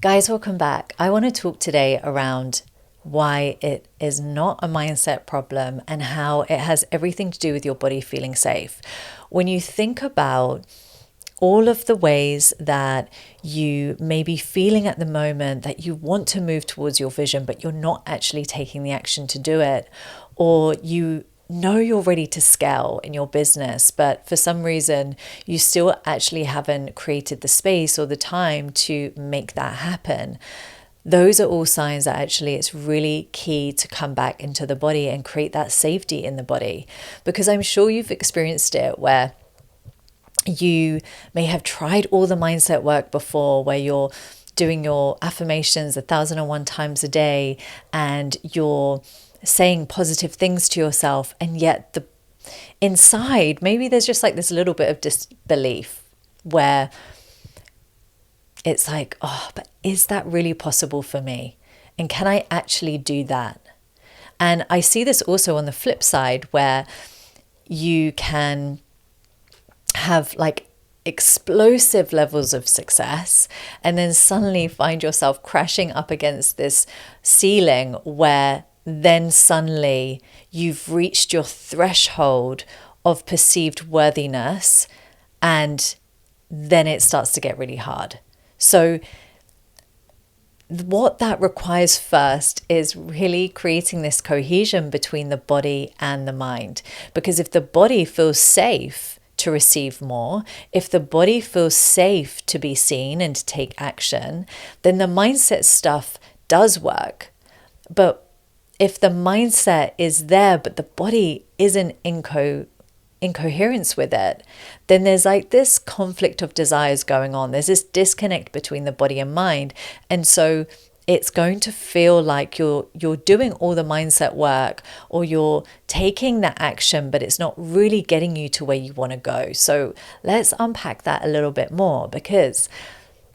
Guys, welcome back. I want to talk today around why it is not a mindset problem and how it has everything to do with your body feeling safe. When you think about all of the ways that you may be feeling at the moment that you want to move towards your vision, but you're not actually taking the action to do it, or you know you're ready to scale in your business, but for some reason you still actually haven't created the space or the time to make that happen. Those are all signs that actually it's really key to come back into the body and create that safety in the body, because I'm sure you've experienced it where you may have tried all the mindset work before, where you're doing your affirmations 1,001 times a day and you're saying positive things to yourself, and yet the inside maybe there's just like this little bit of disbelief where it's like, oh, but is that really possible for me? And can I actually do that? And I see this also on the flip side, where you can have like explosive levels of success and then suddenly find yourself crashing up against this ceiling where then suddenly you've reached your threshold of perceived worthiness, and then it starts to get really hard. So what that requires first is really creating this cohesion between the body and the mind. Because if the body feels safe to receive more, if the body feels safe to be seen and to take action, then the mindset stuff does work. But if the mindset is there, but the body isn't in coherence with it, then there's like this conflict of desires going on. There's this disconnect between the body and mind. And so it's going to feel like you're doing all the mindset work, or you're taking that action, but it's not really getting you to where you want to go. So let's unpack that a little bit more, because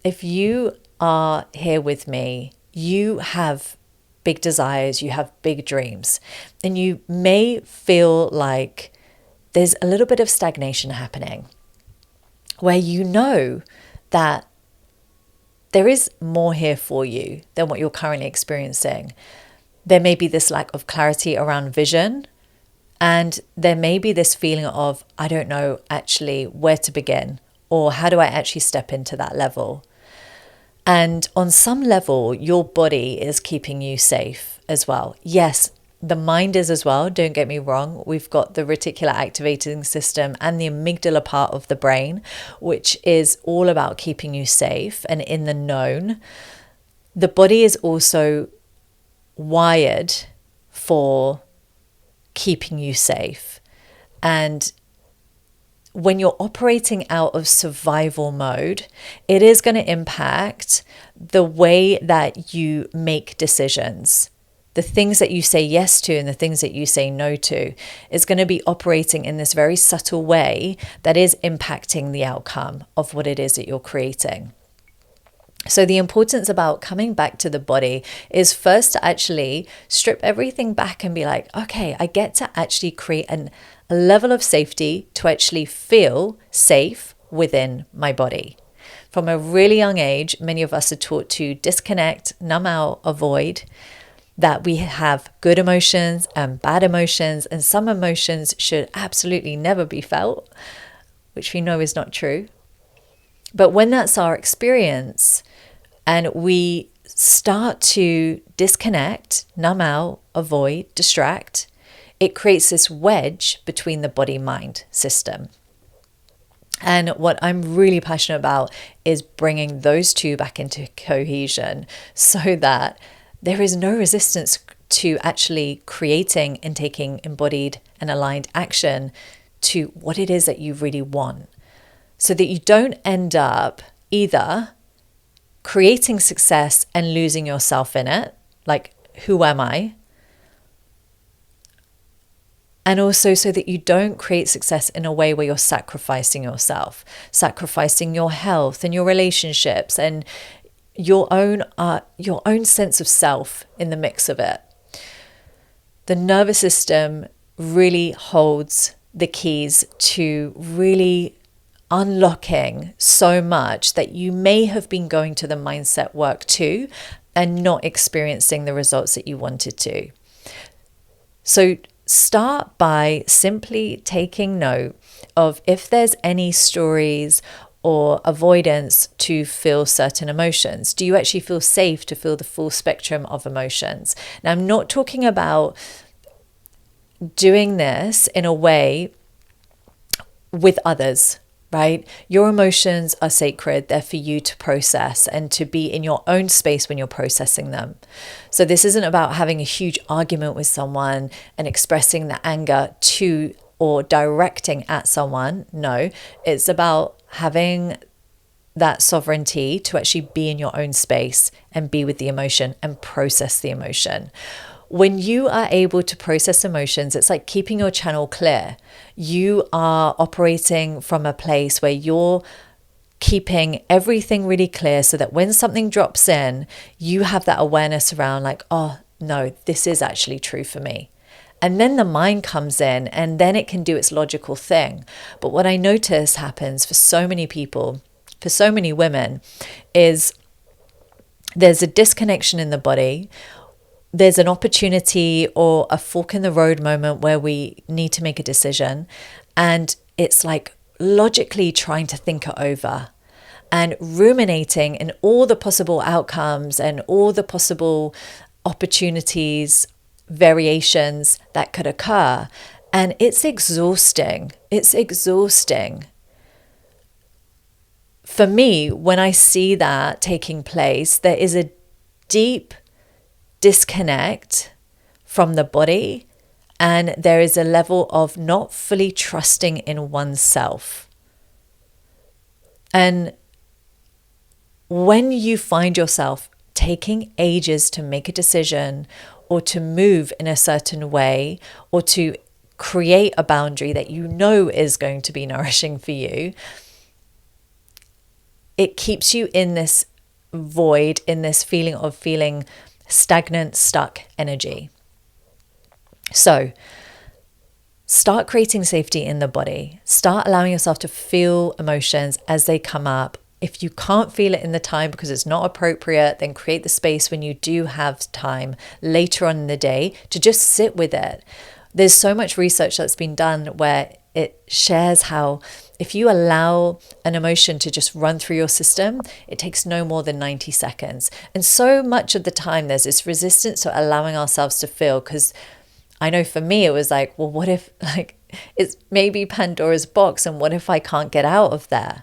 if you are here with me, you have big desires, you have big dreams, and you may feel like there's a little bit of stagnation happening, where you know that there is more here for you than what you're currently experiencing. There may be this lack of clarity around vision, and there may be this feeling of, I don't know actually where to begin, or how do I actually step into that level? And on some level, your body is keeping you safe as well. Yes, the mind is as well, don't get me wrong. We've got the reticular activating system and the amygdala part of the brain, which is all about keeping you safe and in the known. The body is also wired for keeping you safe. And when you're operating out of survival mode, it is going to impact the way that you make decisions. The things that you say yes to and the things that you say no to is going to be operating in this very subtle way that is impacting the outcome of what it is that you're creating. So the importance about coming back to the body is first to actually strip everything back and be like, okay, I get to actually create a level of safety to actually feel safe within my body. From a really young age, many of us are taught to disconnect, numb out, avoid, that we have good emotions and bad emotions, and some emotions should absolutely never be felt, which we know is not true. But when that's our experience and we start to disconnect, numb out, avoid, distract, it creates this wedge between the body-mind system. And what I'm really passionate about is bringing those two back into cohesion so that there is no resistance to actually creating and taking embodied and aligned action to what it is that you really want, so that you don't end up either creating success and losing yourself in it, like, who am I? And also so that you don't create success in a way where you're sacrificing yourself, sacrificing your health and your relationships and your own sense of self in the mix of it. The nervous system really holds the keys to really unlocking so much that you may have been going to the mindset work too and not experiencing the results that you wanted to. So start by simply taking note of if there's any stories or avoidance to feel certain emotions. Do you actually feel safe to feel the full spectrum of emotions? Now, I'm not talking about doing this in a way with others, right? Your emotions are sacred. They're for you to process and to be in your own space when you're processing them. So this isn't about having a huge argument with someone and expressing the anger to or directing at someone. No, it's about having that sovereignty to actually be in your own space and be with the emotion and process the emotion. When you are able to process emotions, it's like keeping your channel clear. You are operating from a place where you're keeping everything really clear so that when something drops in, you have that awareness around like, oh no, this is actually true for me. And then the mind comes in and then it can do its logical thing. But what I notice happens for so many people, for so many women, is there's a disconnection in the body. There's an opportunity or a fork in the road moment where we need to make a decision. And it's like logically trying to think it over and ruminating in all the possible outcomes and all the possible opportunities, variations that could occur. And it's exhausting. It's exhausting. For me, when I see that taking place, there is a deep disconnect from the body, and there is a level of not fully trusting in oneself. And when you find yourself taking ages to make a decision or to move in a certain way or to create a boundary that you know is going to be nourishing for you, it keeps you in this void, in this feeling of feeling stagnant, stuck energy. So start creating safety in the body. Start allowing yourself to feel emotions as they come up. If you can't feel it in the time because it's not appropriate, then create the space when you do have time later on in the day to just sit with it. There's so much research that's been done where it shares how if you allow an emotion to just run through your system, it takes no more than 90 seconds. And so much of the time there's this resistance to allowing ourselves to feel, because I know for me it was like, well, what if it's maybe Pandora's box and what if I can't get out of there?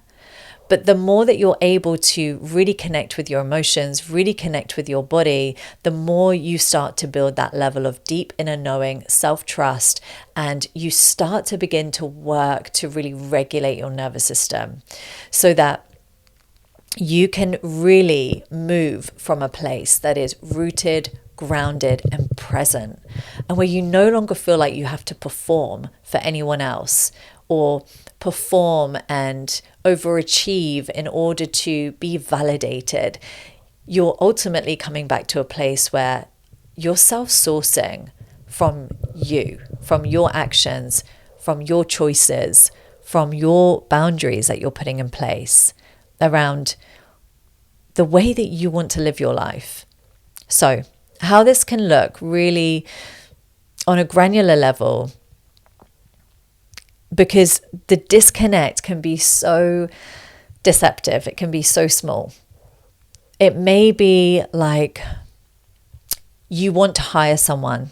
But the more that you're able to really connect with your emotions, really connect with your body, the more you start to build that level of deep inner knowing, self-trust, and you start to begin to work to really regulate your nervous system so that you can really move from a place that is rooted, grounded, and present, and where you no longer feel like you have to perform for anyone else or perform and overachieve in order to be validated. You're ultimately coming back to a place where you're self-sourcing from you, from your actions, from your choices, from your boundaries that you're putting in place around the way that you want to live your life. So how this can look really on a granular level, because the disconnect can be so deceptive. It can be so small. It may be like you want to hire someone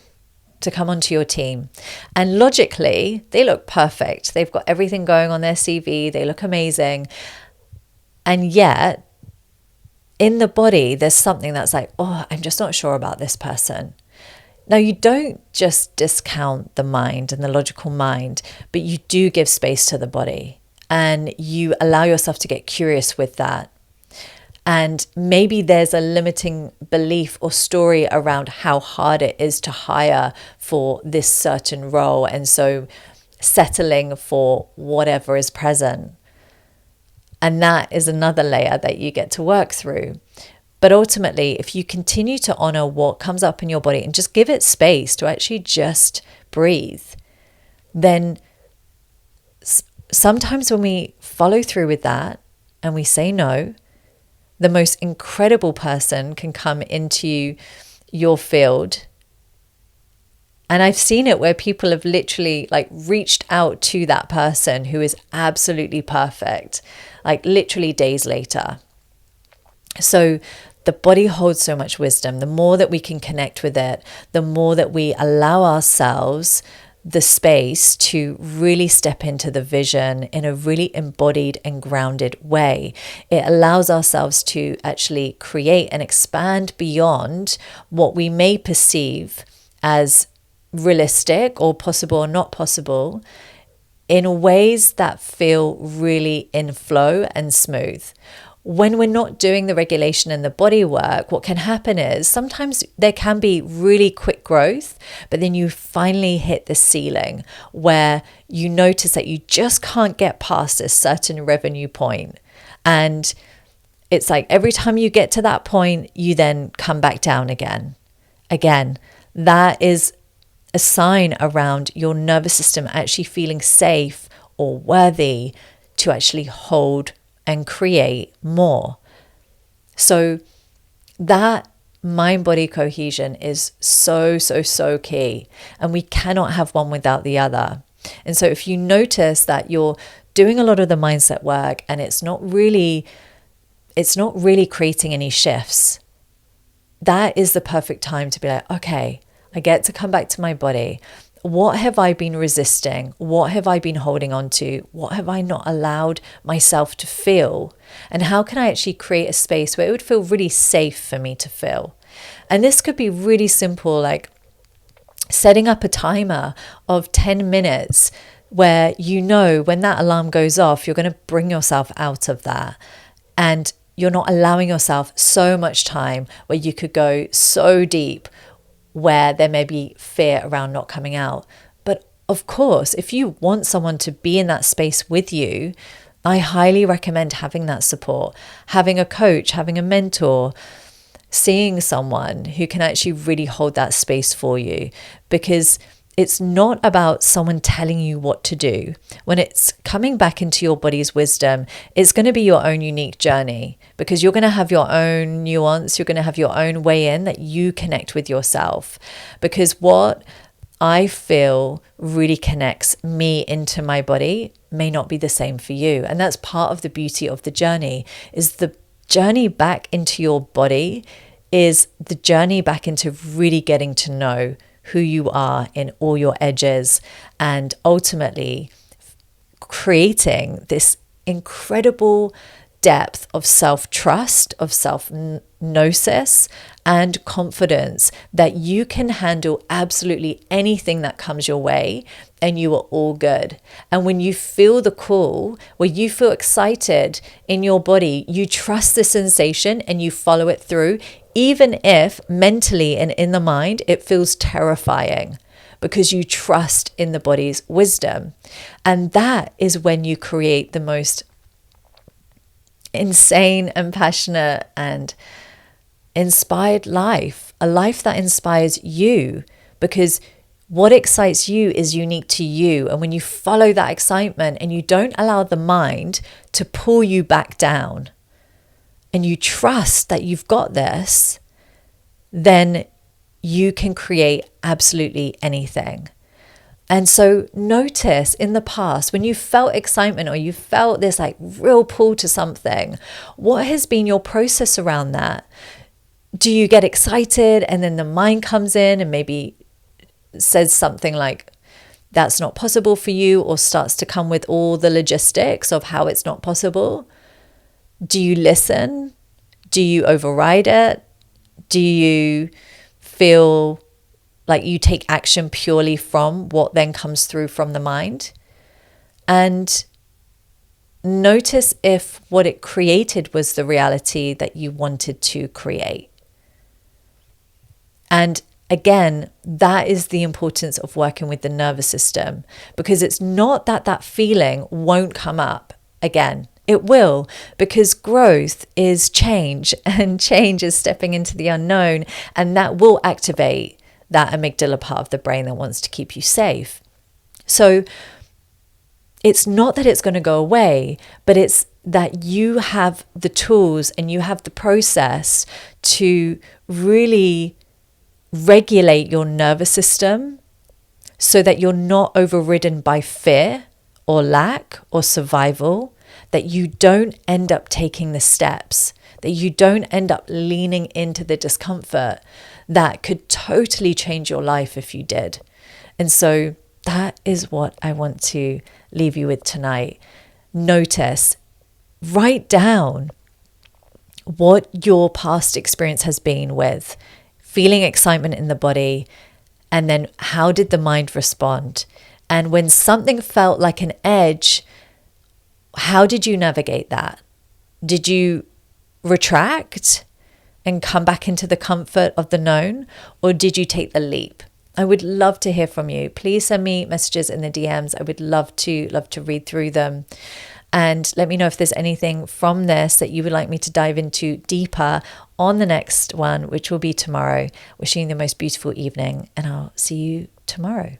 to come onto your team, and logically they look perfect. They've got everything going on their CV. They look amazing. And yet in the body, there's something that's like, oh, I'm just not sure about this person. Now, you don't just discount the mind and the logical mind, but you do give space to the body and you allow yourself to get curious with that. And maybe there's a limiting belief or story around how hard it is to hire for this certain role. And so settling for whatever is present. And that is another layer that you get to work through. But ultimately, if you continue to honor what comes up in your body and just give it space to actually just breathe, then sometimes when we follow through with that and we say no, the most incredible person can come into your field. And I've seen it where people have literally like reached out to that person who is absolutely perfect, like literally days later. So the body holds so much wisdom. The more that we can connect with it, the more that we allow ourselves the space to really step into the vision in a really embodied and grounded way. It allows ourselves to actually create and expand beyond what we may perceive as realistic or possible or not possible, in ways that feel really in flow and smooth. When we're not doing the regulation and the body work, what can happen is sometimes there can be really quick growth, but then you finally hit the ceiling where you notice that you just can't get past a certain revenue point. And it's like every time you get to that point, you then come back down again. Again, that is a sign around your nervous system actually feeling safe or worthy to actually hold and create more. So that mind-body cohesion is so key, and we cannot have one without the other. And so if you notice that you're doing a lot of the mindset work and it's not really creating any shifts, that is the perfect time to be like, okay, I get to come back to my body. What have I been resisting? What have I been holding on to? What have I not allowed myself to feel? And how can I actually create a space where it would feel really safe for me to feel? And this could be really simple, like setting up a timer of 10 minutes where you know when that alarm goes off, you're going to bring yourself out of that. And you're not allowing yourself so much time where you could go so deep where there may be fear around not coming out. But of course, if you want someone to be in that space with you, I highly recommend having that support, having a coach, having a mentor, seeing someone who can actually really hold that space for you, because it's not about someone telling you what to do. When it's coming back into your body's wisdom, it's going to be your own unique journey, because you're going to have your own nuance. You're going to have your own way in that you connect with yourself. Because what I feel really connects me into my body may not be the same for you. And that's part of the beauty of the journey, is the journey back into your body is the journey back into really getting to know who you are in all your edges, and ultimately creating this incredible depth of self-trust, of self-gnosis and confidence that you can handle absolutely anything that comes your way and you are all good. And when you feel the call, when you feel excited in your body, you trust the sensation and you follow it through, even if mentally and in the mind it feels terrifying, because you trust in the body's wisdom. And that is when you create the most insane and passionate and inspired life, a life that inspires you, because what excites you is unique to you. And when you follow that excitement and you don't allow the mind to pull you back down, and you trust that you've got this, then you can create absolutely anything. And so notice in the past, when you felt excitement or you felt this like real pull to something, what has been your process around that? Do you get excited and then the mind comes in and maybe says something like, that's not possible for you, or starts to come with all the logistics of how it's not possible? Do you listen? Do you override it? Do you feel like you take action purely from what then comes through from the mind? And notice if what it created was the reality that you wanted to create. And again, that is the importance of working with the nervous system, because it's not that that feeling won't come up again. It will, because growth is change, and change is stepping into the unknown, and that will activate that amygdala part of the brain that wants to keep you safe. So it's not that it's going to go away, but it's that you have the tools and you have the process to really regulate your nervous system so that you're not overridden by fear or lack or survival, that you don't end up taking the steps, that you don't end up leaning into the discomfort that could totally change your life if you did. And so that is what I want to leave you with tonight. Notice, write down what your past experience has been with feeling excitement in the body, and then how did the mind respond? And when something felt like an edge, how did you navigate that? Did you retract and come back into the comfort of the known, or did you take the leap? I would love to hear from you. Please send me messages in the DMs. I would love to read through them. And let me know if there's anything from this that you would like me to dive into deeper on the next one, which will be tomorrow. Wishing you the most beautiful evening, and I'll see you tomorrow.